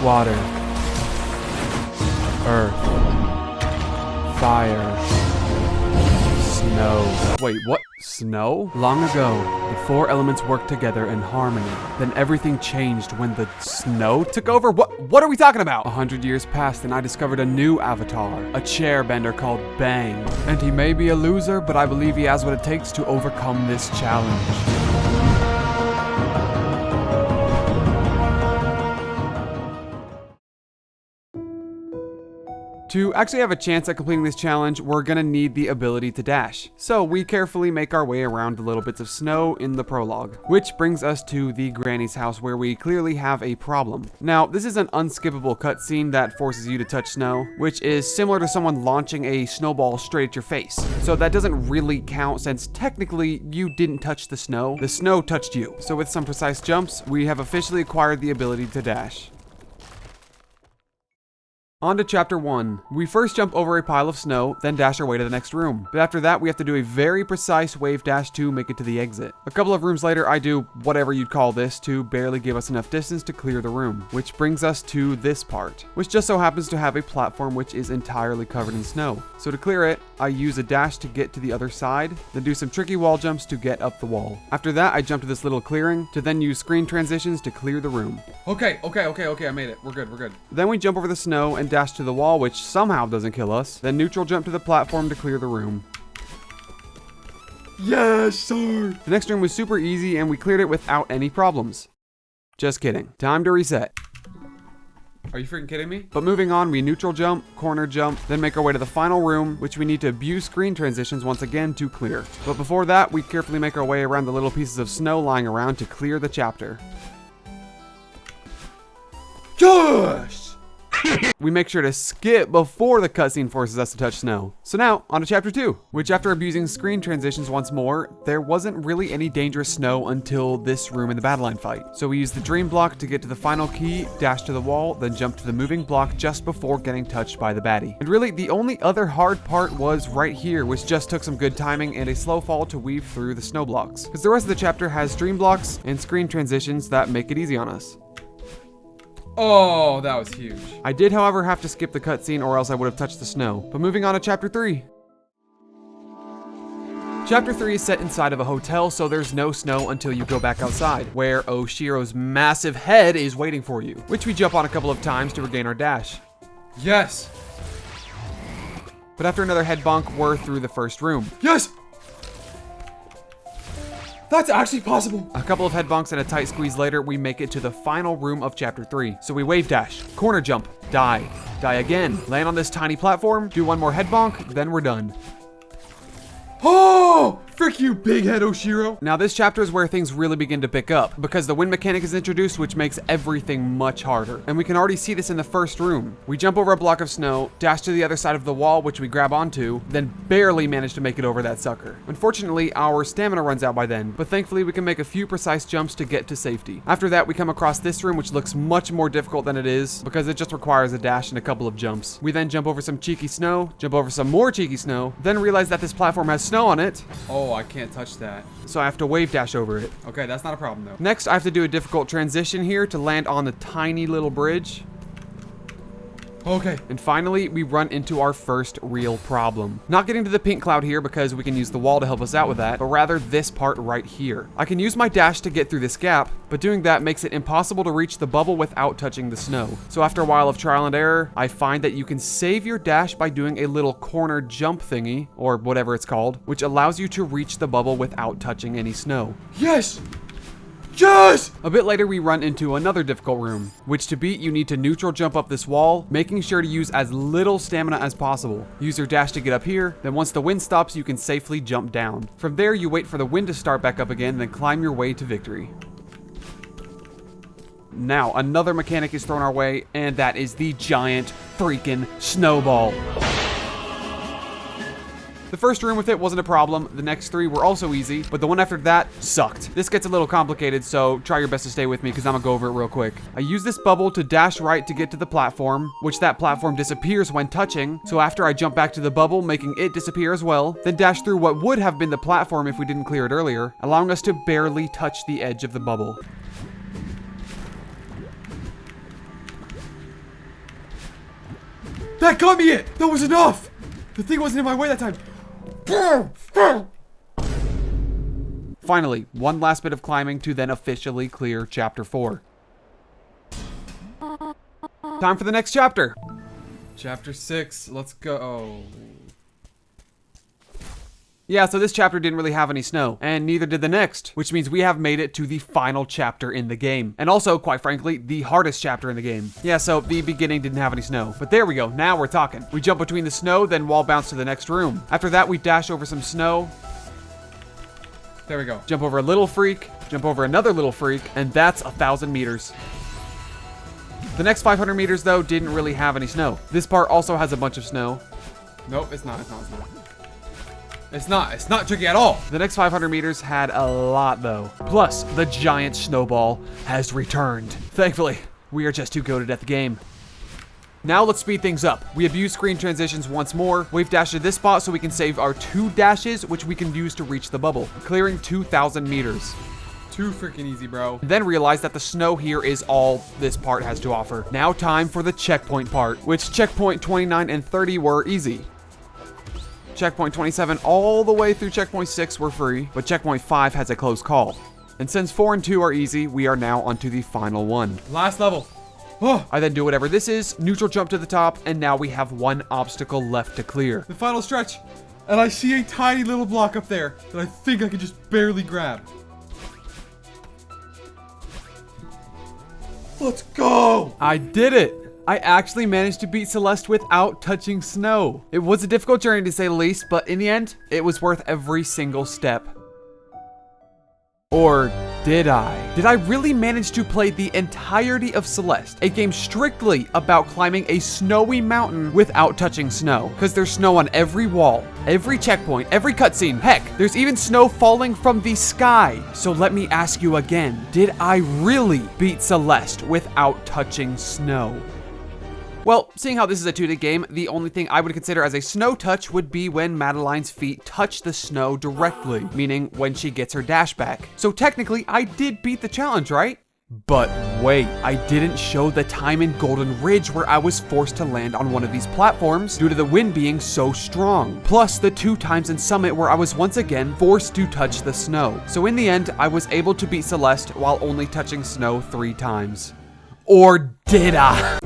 water, earth, fire, snow. Wait, what? Snow? Long ago, the four elements worked together in harmony. Then everything changed when the snow took over? What are we talking about? 100 years passed and I discovered a new avatar, a chairbender called Bang. And he may be a loser, but I believe he has what it takes to overcome this challenge. To actually have a chance at completing this challenge, we're gonna need the ability to dash. So we carefully make our way around the little bits of snow in the prologue, which brings us to the granny's house where we clearly have a problem. Now, this is an unskippable cutscene that forces you to touch snow, which is similar to someone launching a snowball straight at your face. So that doesn't really count since technically you didn't touch the snow touched you. So with some precise jumps, we have officially acquired the ability to dash. On to chapter 1. We first jump over a pile of snow, then dash our way to the next room. But after that, we have to do a very precise wave dash to make it to the exit. A couple of rooms later, I do whatever you'd call this to barely give us enough distance to clear the room, which brings us to this part, which just so happens to have a platform which is entirely covered in snow. So to clear it, I use a dash to get to the other side, then do some tricky wall jumps to get up the wall. After that, I jump to this little clearing to then use screen transitions to clear the room. Okay, I made it. We're good. Then we jump over the snow and dash to the wall, which somehow doesn't kill us. Then neutral jump to the platform to clear the room. Yes, sir! The next room was super easy and we cleared it without any problems. Just kidding. Time to reset. Are you freaking kidding me? But moving on, we neutral jump, corner jump, then make our way to the final room, which we need to abuse screen transitions once again to clear. But before that, we carefully make our way around the little pieces of snow lying around to clear the chapter. Yes! We make sure to skip before the cutscene forces us to touch snow. So now, on to chapter 2, which after abusing screen transitions once more, there wasn't really any dangerous snow until this room in the battle line fight. So we use the dream block to get to the final key, dash to the wall, then jump to the moving block just before getting touched by the baddie. And really, the only other hard part was right here, which just took some good timing and a slow fall to weave through the snow blocks. Because the rest of the chapter has dream blocks and screen transitions that make it easy on us. Oh, that was huge. I did, however, have to skip the cutscene or else I would have touched the snow. But moving on to chapter 3. Chapter 3 is set inside of a hotel, so there's no snow until you go back outside, where Oshiro's massive head is waiting for you, which we jump on a couple of times to regain our dash. Yes! But after another head bonk, we're through the first room. Yes! That's actually possible. A couple of head bonks and a tight squeeze later, we make it to the final room of chapter 3. So we wave dash, corner jump, die again, land on this tiny platform, do one more head bonk, then we're done. Oh, frick you, big head Oshiro. Now this chapter is where things really begin to pick up, because the wind mechanic is introduced, which makes everything much harder. And we can already see this in the first room. We jump over a block of snow, dash to the other side of the wall, which we grab onto, then barely manage to make it over that sucker. Unfortunately, our stamina runs out by then, but thankfully we can make a few precise jumps to get to safety. After that, we come across this room, which looks much more difficult than it is, because it just requires a dash and a couple of jumps. We then jump over some cheeky snow, jump over some more cheeky snow, then realize that this platform has snow on it. Oh, I can't touch that. So I have to wave dash over it. Okay, that's not a problem though. Next, I have to do a difficult transition here to land on the tiny little bridge. Okay. And finally, we run into our first real problem. Not getting to the pink cloud here because we can use the wall to help us out with that, but rather this part right here. I can use my dash to get through this gap, but doing that makes it impossible to reach the bubble without touching the snow. So after a while of trial and error, I find that you can save your dash by doing a little corner jump thingy, or whatever it's called, which allows you to reach the bubble without touching any snow. Yes! Yes! A bit later, we run into another difficult room, which to beat, you need to neutral jump up this wall, making sure to use as little stamina as possible. Use your dash to get up here, then once the wind stops, you can safely jump down. From there, you wait for the wind to start back up again, then climb your way to victory. Now, another mechanic is thrown our way, and that is the giant freaking snowball. The first room with it wasn't a problem, the next 3 were also easy, but the one after that sucked. This gets a little complicated, so try your best to stay with me because I'm gonna go over it real quick. I use this bubble to dash right to get to the platform, which that platform disappears when touching, so after I jump back to the bubble, making it disappear as well, then dash through what would have been the platform if we didn't clear it earlier, allowing us to barely touch the edge of the bubble. That got me it! That was enough! The thing wasn't in my way that time. Finally, one last bit of climbing to then officially clear chapter 4. Time for the next chapter. Chapter 6, let's go. Yeah, so this chapter didn't really have any snow, and neither did the next, which means we have made it to the final chapter in the game. And also, quite frankly, the hardest chapter in the game. Yeah, so the beginning didn't have any snow, but there we go, now we're talking. We jump between the snow, then wall bounce to the next room. After that, we dash over some snow. There we go. Jump over a little freak, jump over another little freak, and that's 1,000 meters. The next 500 meters, though, didn't really have any snow. This part also has a bunch of snow. Nope, it's not. It's not tricky at all. The next 500 meters had a lot, though. Plus, the giant snowball has returned. Thankfully, we are just too goated at the game. Now let's speed things up. We have used screen transitions once more. We've dashed to this spot so we can save our 2 dashes, which we can use to reach the bubble, clearing 2,000 meters. Too freaking easy, bro. Then realize that the snow here is all this part has to offer. Now time for the checkpoint part, which checkpoint 29 and 30 were easy. Checkpoint 27 all the way through checkpoint 6 were free, but checkpoint 5 has a close call. And since 4 and 2 are easy, we are now onto the final one. Last level. Oh. I then do whatever this is, neutral jump to the top, and now we have one obstacle left to clear. The final stretch, and I see a tiny little block up there that I think I can just barely grab. Let's go! I did it! I actually managed to beat Celeste without touching snow. It was a difficult journey to say the least, but in the end, it was worth every single step. Or did I? Did I really manage to play the entirety of Celeste, a game strictly about climbing a snowy mountain without touching snow? Because there's snow on every wall, every checkpoint, every cutscene. Heck, there's even snow falling from the sky. So let me ask you again, did I really beat Celeste without touching snow? Well, seeing how this is a 2D game, the only thing I would consider as a snow touch would be when Madeline's feet touch the snow directly, meaning when she gets her dash back. So technically, I did beat the challenge, right? But wait, I didn't show the time in Golden Ridge where I was forced to land on one of these platforms due to the wind being so strong. Plus the 2 times in Summit where I was once again forced to touch the snow. So in the end, I was able to beat Celeste while only touching snow 3 times. Or did I?